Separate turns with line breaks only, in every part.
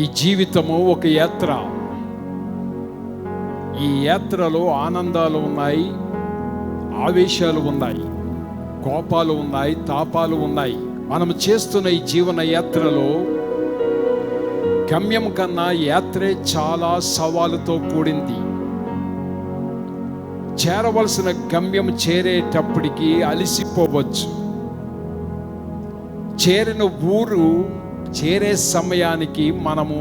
ఈ జీవితము ఒక యాత్ర. ఈ యాత్రలో ఆనందాలు ఉన్నాయి, ఆవేశాలు ఉన్నాయి, కోపాలు ఉన్నాయి, తాపాలు ఉన్నాయి. మనం చేస్తున్న ఈ జీవన యాత్రలో గమ్యం కన్నా యాత్రే చాలా సవాలుతో కూడింది. చేరవలసిన గమ్యం చేరేటప్పటికి అలసిపోవచ్చు. చేరిన ఊరు చేరే సమయానికి మనము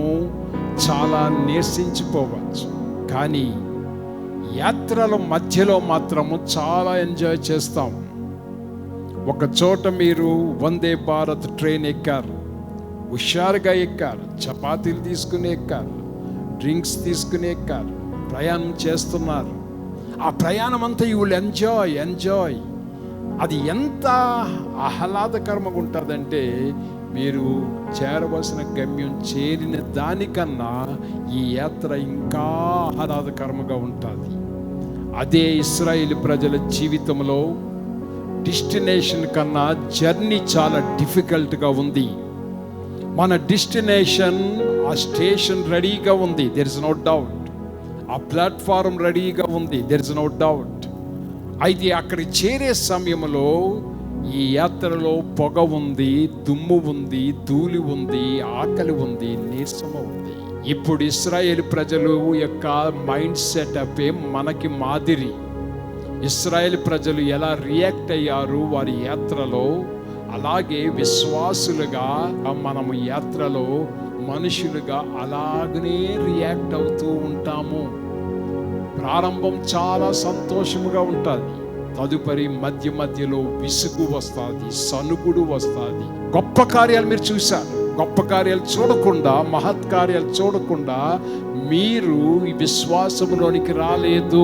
చాలా నీరసించిపోవచ్చు. కానీ యాత్రల మధ్యలో మాత్రము చాలా ఎంజాయ్ చేస్తాం. ఒక చోట మీరు వందే భారత్ ట్రైన్ ఎక్కారు, హుషారుగా ఎక్కారు, చపాతీలు తీసుకుని ఎక్కారు, డ్రింక్స్ తీసుకుని ఎక్కారు, ప్రయాణం చేస్తున్నారు. ఆ ప్రయాణం అంతా యూ విల్ ఎంజాయ్. అది ఎంత ఆహ్లాదకరంగా ఉంటుందంటే మీరు చేరవలసిన గమ్యం చేరిన దానికన్నా ఈ యాత్ర ఇంకా ఆహ్లాదకరంగా ఉంటుంది. అదే ఇశ్రాయేలు ప్రజల జీవితంలో డెస్టినేషన్ కన్నా జర్నీ చాలా డిఫికల్ట్గా ఉంది. మన డెస్టినేషన్, ఆ స్టేషన్ రెడీగా ఉంది, దెర్ ఇస్ నో డౌట్. ఆ ప్లాట్ఫారం రెడీగా ఉంది, దెర్ ఇస్ నో డౌట్. అయితే అక్కడికి చేరే సమయంలో ఈ యాత్రలో పొగ ఉంది, దుమ్ము ఉంది, ధూళి ఉంది, ఆకలి ఉంది, నీరసము ఉంది. ఇప్పుడు ఇశ్రాయేలు ప్రజలు యొక్క మైండ్ సెటప్ మనకి మాదిరి. ఇశ్రాయేలు ప్రజలు ఎలా రియాక్ట్ అయ్యారు వారి యాత్రలో, అలాగే విశ్వాసులుగా మనము యాత్రలో మనుషులుగా అలాగనే రియాక్ట్ అవుతూ ఉంటాము. ప్రారంభం చాలా సంతోషముగా ఉంటుంది, తదుపరి మధ్య మధ్యలో విసుగు వస్తుంది, సనుగుడు వస్తుంది. గొప్ప కార్యాలు మీరు చూశారు, గొప్ప కార్యాలు చూడకుండా, మహత్కార్యాలు చూడకుండా మీరు ఈ విశ్వాసంలోనికి రాలేదు.